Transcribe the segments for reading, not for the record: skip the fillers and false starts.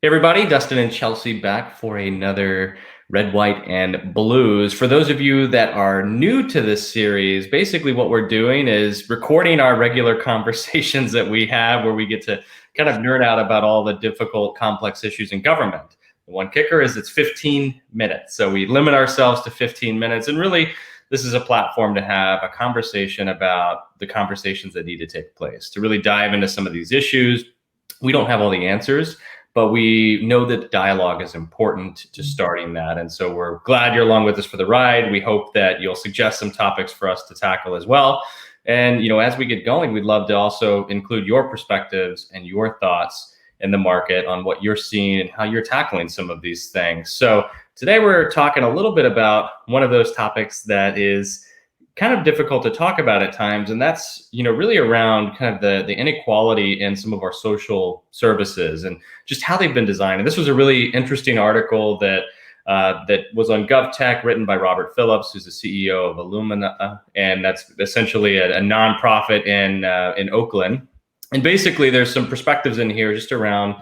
Hey everybody, Dustin and Chelsea back for another Red, White, and Blues. For those of you that are new to this series, basically what we're doing is recording our regular conversations that we have where we get to kind of nerd out about all the difficult, complex issues in government. The one kicker is it's 15 minutes. So we limit ourselves to 15 minutes. And really, this is a platform to have a conversation about the conversations that need to take place, to really dive into some of these issues. We don't have all the answers, but we know that dialogue is important to starting that. And so we're glad you're along with us for the ride. We hope that you'll suggest some topics for us to tackle as well. And, as we get going, we'd love to also include your perspectives and your thoughts in the market on what you're seeing and how you're tackling some of these things. So today we're talking a little bit about one of those topics that is kind of difficult to talk about at times, and that's really around kind of the inequality in some of our social services and just how they've been designed. And this was a really interesting article that was on GovTech, written by Robert Phillips, who's the CEO of Illumina, and that's essentially a nonprofit in Oakland. And basically, there's some perspectives in here just around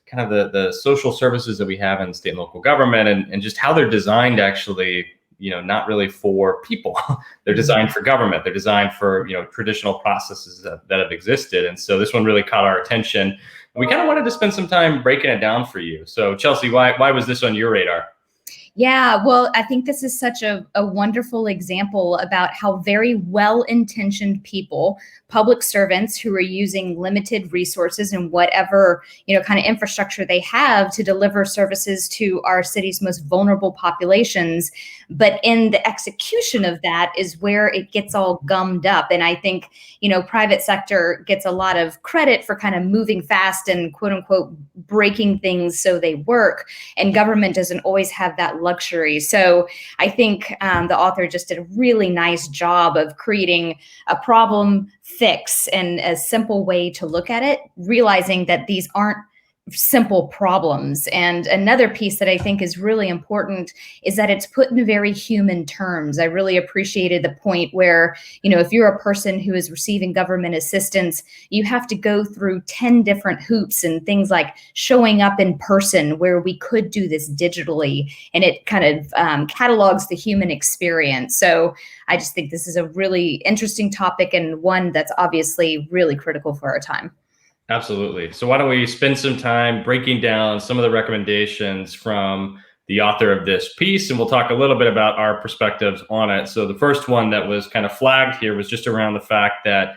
kind of the social services that we have in state and local government, and just how they're designed actually, not really for people. They're designed for government. They're designed for, traditional processes that have existed. And so this one really caught our attention. We kind of wanted to spend some time breaking it down for you. So Chelsea, why was this on your radar? Yeah, well, I think this is such a wonderful example about how very well-intentioned people, public servants who are using limited resources and whatever, kind of infrastructure they have to deliver services to our city's most vulnerable populations. But in the execution of that is where it gets all gummed up. And I think, private sector gets a lot of credit for kind of moving fast and quote unquote breaking things so they work. And government doesn't always have that luxury. So I think the author just did a really nice job of creating a problem fix and a simple way to look at it, realizing that these aren't simple problems. And another piece that I think is really important is that it's put in very human terms. I really appreciated the point where, if you're a person who is receiving government assistance, you have to go through 10 different hoops and things like showing up in person where we could do this digitally. And it kind of catalogs the human experience. So I just think this is a really interesting topic and one that's obviously really critical for our time. Absolutely. So why don't we spend some time breaking down some of the recommendations from the author of this piece, and we'll talk a little bit about our perspectives on it. So the first one that was kind of flagged here was just around the fact that,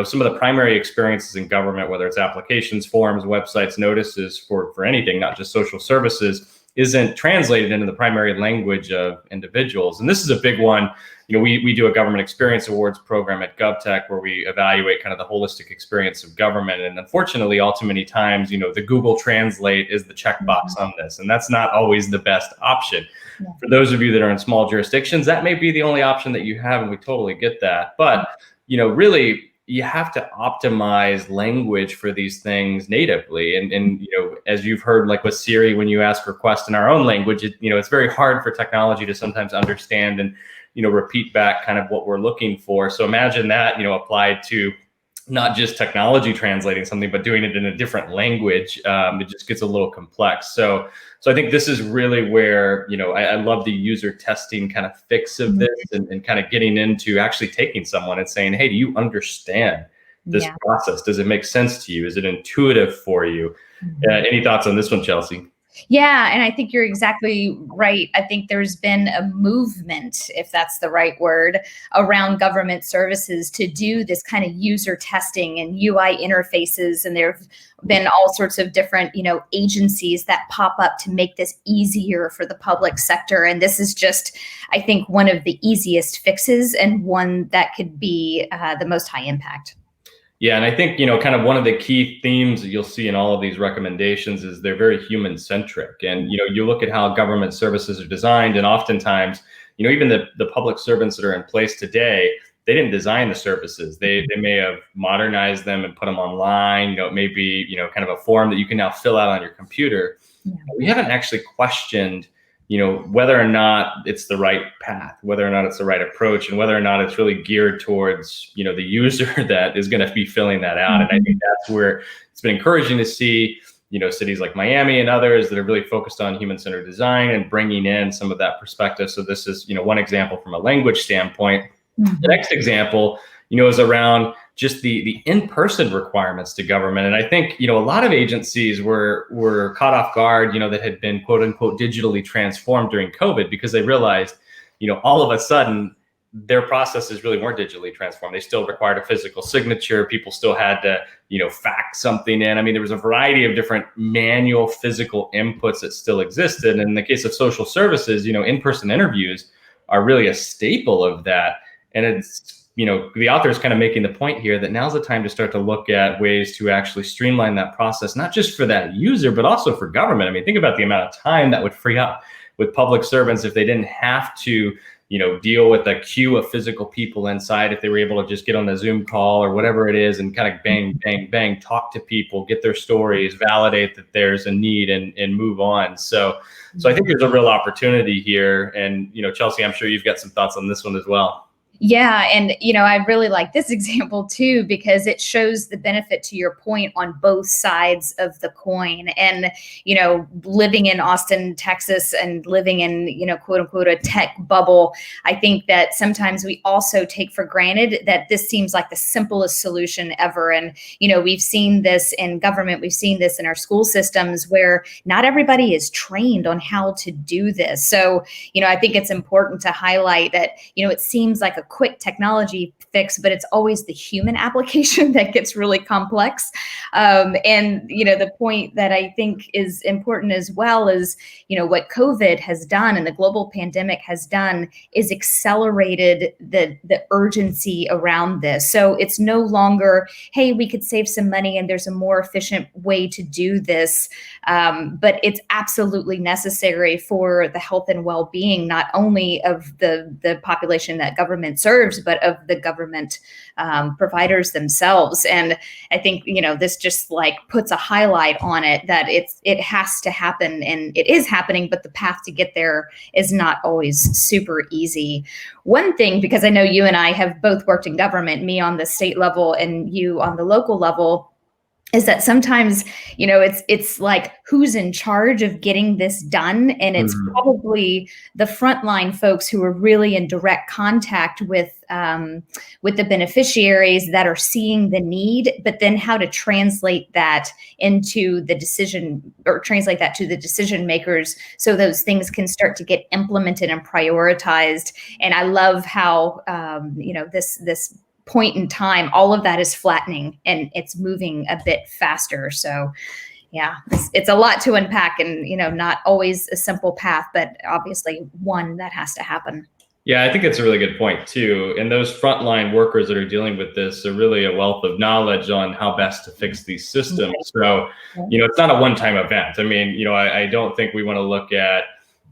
some of the primary experiences in government, whether it's applications, forms, websites, notices for anything, not just social services, isn't translated into the primary language of individuals. And this is a big one. We do a government experience awards program at GovTech where we evaluate kind of the holistic experience of government. And unfortunately, all too many times, the Google Translate is the checkbox on this. And that's not always the best option. Yeah. For those of you that are in small jurisdictions, that may be the only option that you have, and we totally get that. But, really, you have to optimize language for these things natively. And as you've heard, like with Siri, when you ask requests in our own language, it's very hard for technology to sometimes understand and, repeat back kind of what we're looking for. So imagine that, applied to not just technology translating something, but doing it in a different language. It just gets a little complex. So I think this is really where, I love the user testing kind of fix of this and kind of getting into actually taking someone and saying, hey, do you understand this process? Does it make sense to you? Is it intuitive for you? Any thoughts on this one, Chelsea? Yeah, and I think you're exactly right. I think there's been a movement, if that's the right word, around government services to do this kind of user testing and UI interfaces. And there have been all sorts of different, agencies that pop up to make this easier for the public sector. And this is just, I think, one of the easiest fixes and one that could be the most high impact. Yeah, and I think, kind of one of the key themes that you'll see in all of these recommendations is they're very human-centric. And, you look at how government services are designed, and oftentimes, even the public servants that are in place today, they didn't design the services. They may have modernized them and put them online. It may be, kind of a form that you can now fill out on your computer. Yeah. We haven't actually questioned whether or not it's the right path, whether or not it's the right approach, and whether or not it's really geared towards, the user that is going to be filling that out. And I think that's where it's been encouraging to see, cities like Miami and others that are really focused on human-centered design and bringing in some of that perspective. So this is, one example from a language standpoint. The next example, is around just the in-person requirements to government. And I think, a lot of agencies were caught off guard, that had been quote unquote digitally transformed during COVID, because they realized, all of a sudden their processes really weren't digitally transformed. They still required a physical signature. People still had to, fax something in. I mean, there was a variety of different manual physical inputs that still existed. And in the case of social services, in-person interviews are really a staple of that. And it's, the author is kind of making the point here that now's the time to start to look at ways to actually streamline that process, not just for that user, but also for government. I mean, think about the amount of time that would free up with public servants if they didn't have to, deal with a queue of physical people inside, if they were able to just get on a Zoom call or whatever it is and kind of bang, bang, bang, talk to people, get their stories, validate that there's a need and move on. So I think there's a real opportunity here. And, Chelsea, I'm sure you've got some thoughts on this one as well. Yeah. And, I really like this example too, because it shows the benefit, to your point, on both sides of the coin. And, living in Austin, Texas, and living in, quote unquote, a tech bubble, I think that sometimes we also take for granted that this seems like the simplest solution ever. And, we've seen this in government, we've seen this in our school systems, where not everybody is trained on how to do this. So, I think it's important to highlight that, it seems like a quick technology fix, but it's always the human application that gets really complex. And, the point that I think is important as well is, what COVID has done and the global pandemic has done is accelerated the urgency around this. So it's no longer, hey, we could save some money and there's a more efficient way to do this. But it's absolutely necessary for the health and well-being, not only of the population that government serves, but of the government providers themselves. And I think, this just like puts a highlight on it that it has to happen, and it is happening, but the path to get there is not always super easy. One thing, because I know you and I have both worked in government, me on the state level and you on the local level, is that sometimes, it's like, who's in charge of getting this done? And it's probably the frontline folks who are really in direct contact with the beneficiaries that are seeing the need, but then how to translate that into the decision, or translate that to the decision makers, so those things can start to get implemented and prioritized. And I love how, this point in time, all of that is flattening and it's moving a bit faster. So yeah, it's a lot to unpack, and, not always a simple path, but obviously one that has to happen. Yeah, I think it's a really good point too. And those frontline workers that are dealing with this are really a wealth of knowledge on how best to fix these systems. So, it's not a one-time event. I mean, I don't think we want to look at,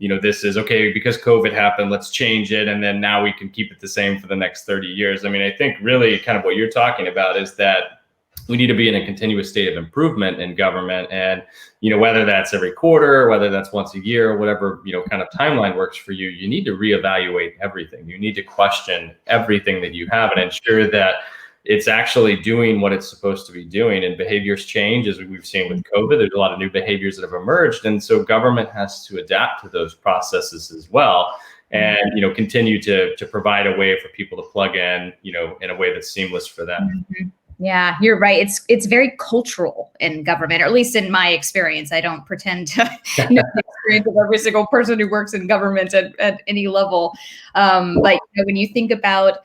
this is okay because COVID happened, let's change it, and then now we can keep it the same for the next 30 years. I mean, I think really kind of what you're talking about is that we need to be in a continuous state of improvement in government. And, whether that's every quarter, whether that's once a year, whatever, kind of timeline works for you, you need to reevaluate everything. You need to question everything that you have and ensure that it's actually doing what it's supposed to be doing. And behaviors change, as we've seen with COVID. There's a lot of new behaviors that have emerged. And so government has to adapt to those processes as well. And, continue to provide a way for people to plug in, in a way that's seamless for them. Mm-hmm. Yeah, you're right. It's very cultural in government, or at least in my experience. I don't pretend to know the experience of every single person who works in government at any level. But when you think about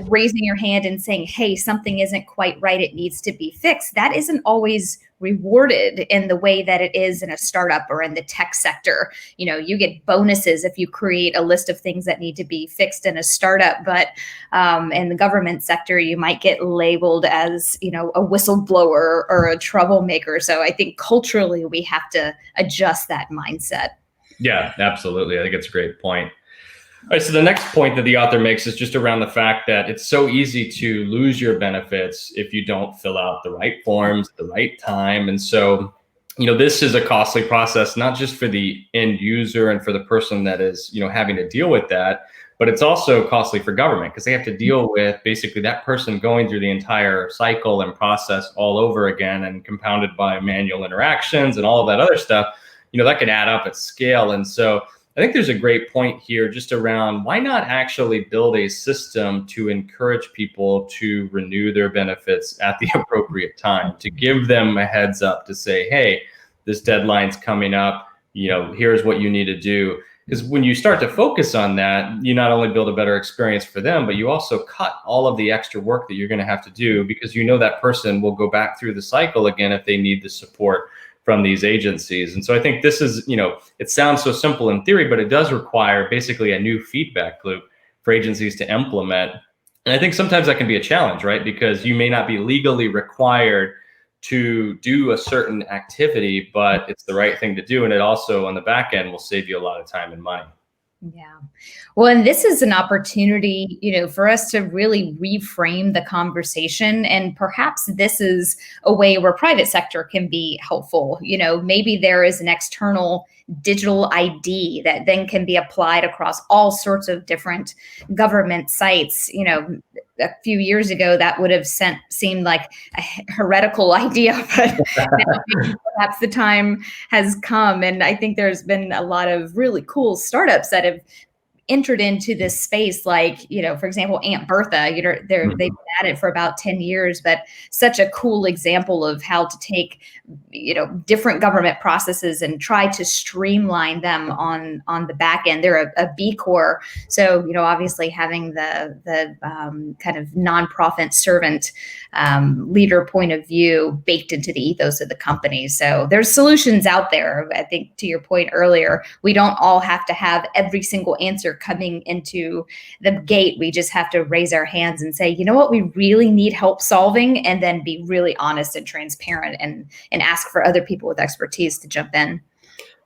raising your hand and saying, hey, something isn't quite right, it needs to be fixed, that isn't always rewarded in the way that it is in a startup or in the tech sector. You get bonuses if you create a list of things that need to be fixed in a startup, but in the government sector, you might get labeled as, a whistleblower or a troublemaker. So I think culturally we have to adjust that mindset. Yeah, absolutely. I think it's a great point. All right, so the next point that the author makes is just around the fact that it's so easy to lose your benefits if you don't fill out the right forms at the right time. And so, this is a costly process, not just for the end user and for the person that is, having to deal with that, but it's also costly for government because they have to deal with basically that person going through the entire cycle and process all over again, and compounded by manual interactions and all of that other stuff. That can add up at scale. And so I think there's a great point here just around why not actually build a system to encourage people to renew their benefits at the appropriate time, to give them a heads up to say, hey, this deadline's coming up, here's what you need to do. Because when you start to focus on that, you not only build a better experience for them, but you also cut all of the extra work that you're going to have to do, because that person will go back through the cycle again if they need the support from these agencies. And so I think this is, it sounds so simple in theory, but it does require basically a new feedback loop for agencies to implement. And I think sometimes that can be a challenge, right? Because you may not be legally required to do a certain activity, but it's the right thing to do. And it also on the back end will save you a lot of time and money. Yeah. Well, and this is an opportunity, for us to really reframe the conversation. And perhaps this is a way where private sector can be helpful. Maybe there is an external digital ID that then can be applied across all sorts of different government sites. A few years ago, that would have seemed like a heretical idea, but now perhaps the time has come. And I think there's been a lot of really cool startups that have entered into this space, like, for example, Aunt Bertha, they've been at it for about 10 years, but such a cool example of how to take, different government processes and try to streamline them on the back end. They're a B Corp. So, obviously having the kind of nonprofit servant leader point of view baked into the ethos of the company. So there's solutions out there. I think to your point earlier, we don't all have to have every single answer coming into the gate. We just have to raise our hands and say, what we really need help solving, and then be really honest and transparent and ask for other people with expertise to jump in.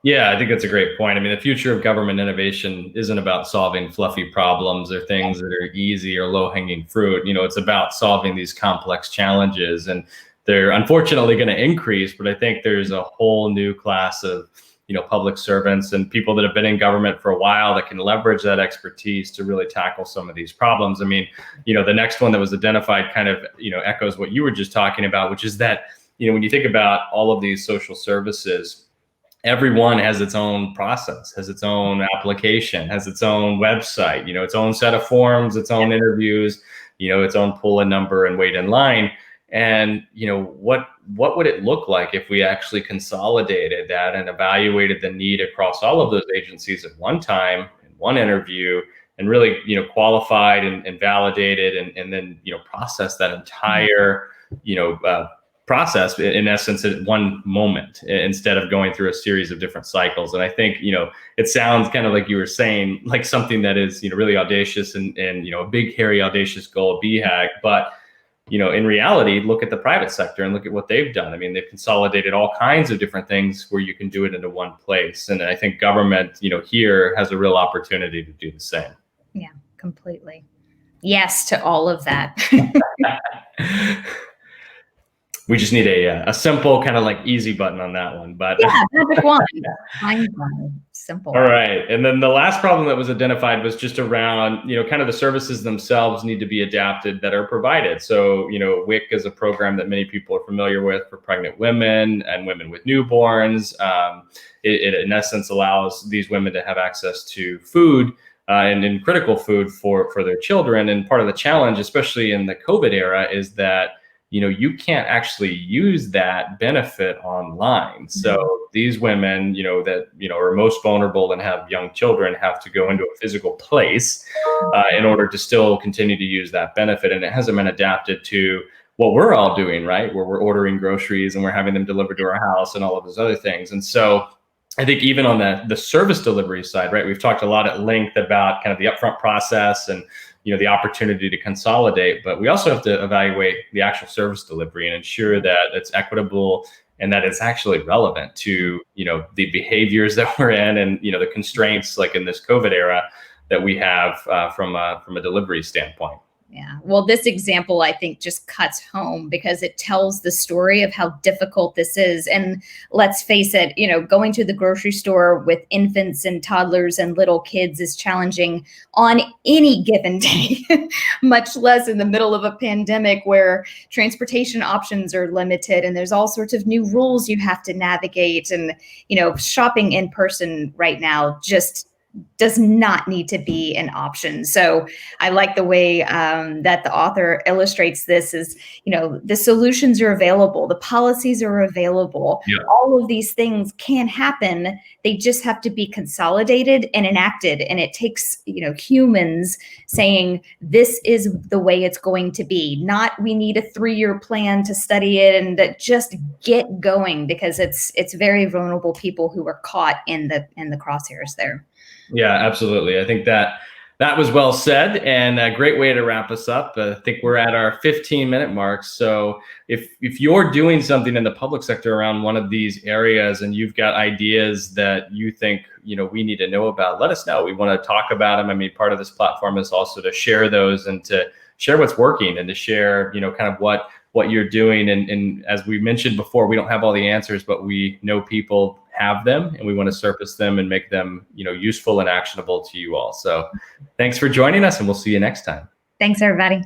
Yeah, I think that's a great point. I mean, the future of government innovation isn't about solving fluffy problems or things that are easy or low-hanging fruit. It's about solving these complex challenges, and they're unfortunately going to increase. But I think there's a whole new class of public servants and people that have been in government for a while that can leverage that expertise to really tackle some of these problems. I mean, the next one that was identified kind of, echoes what you were just talking about, which is that, when you think about all of these social services, everyone has its own process, has its own application, has its own website, its own set of forms, its own interviews, its own pull-in number and wait in line. And, what would it look like if we actually consolidated that and evaluated the need across all of those agencies at one time, in one interview, and really, qualified and validated and then, process that entire, process in essence at one moment, instead of going through a series of different cycles. And I think, it sounds kind of like you were saying, like something that is, really audacious and a big, hairy, audacious goal, a BHAG, but in reality, look at the private sector and look at what they've done. I mean, they've consolidated all kinds of different things where you can do it into one place. And I think government, here has a real opportunity to do the same. Yeah, completely. Yes to all of that. We just need a simple kind of like easy button on that one. But yeah, magic one. Simple. All right. And then the last problem that was identified was just around, kind of the services themselves need to be adapted that are provided. So, WIC is a program that many people are familiar with for pregnant women and women with newborns. It in essence allows these women to have access to food and critical food for their children. And part of the challenge, especially in the COVID era, is that you can't actually use that benefit online. So these women, that, are most vulnerable and have young children have to go into a physical place in order to still continue to use that benefit. And it hasn't been adapted to what we're all doing, right? Where we're ordering groceries and we're having them delivered to our house and all of those other things. And so I think even on the service delivery side, right, we've talked a lot at length about kind of the upfront process and the opportunity to consolidate, but we also have to evaluate the actual service delivery and ensure that it's equitable and that it's actually relevant to the behaviors that we're in and the constraints, like in this COVID era, that we have from a delivery standpoint. Yeah. Well, this example, I think, just cuts home because it tells the story of how difficult this is. And let's face it, going to the grocery store with infants and toddlers and little kids is challenging on any given day, much less in the middle of a pandemic where transportation options are limited and there's all sorts of new rules you have to navigate. And, shopping in person right now just does not need to be an option. So I like the way that the author illustrates this is, the solutions are available, the policies are available. Yeah. All of these things can happen. They just have to be consolidated and enacted. And it takes, humans saying, this is the way it's going to be. Not we need a 3-year plan to study it and just get going, because it's very vulnerable people who are caught in the crosshairs there. Yeah, absolutely. I think that was well said, and a great way to wrap us up. I think we're at our 15-minute mark. So if you're doing something in the public sector around one of these areas and you've got ideas that you think we need to know about, let us know. We want to talk about them. I mean, part of this platform is also to share those and to share what's working and to share kind of what you're doing. And as we mentioned before, we don't have all the answers, but we know people have them, and we want to surface them and make them useful and actionable to you all. So thanks for joining us, and we'll see you next time. Thanks, everybody.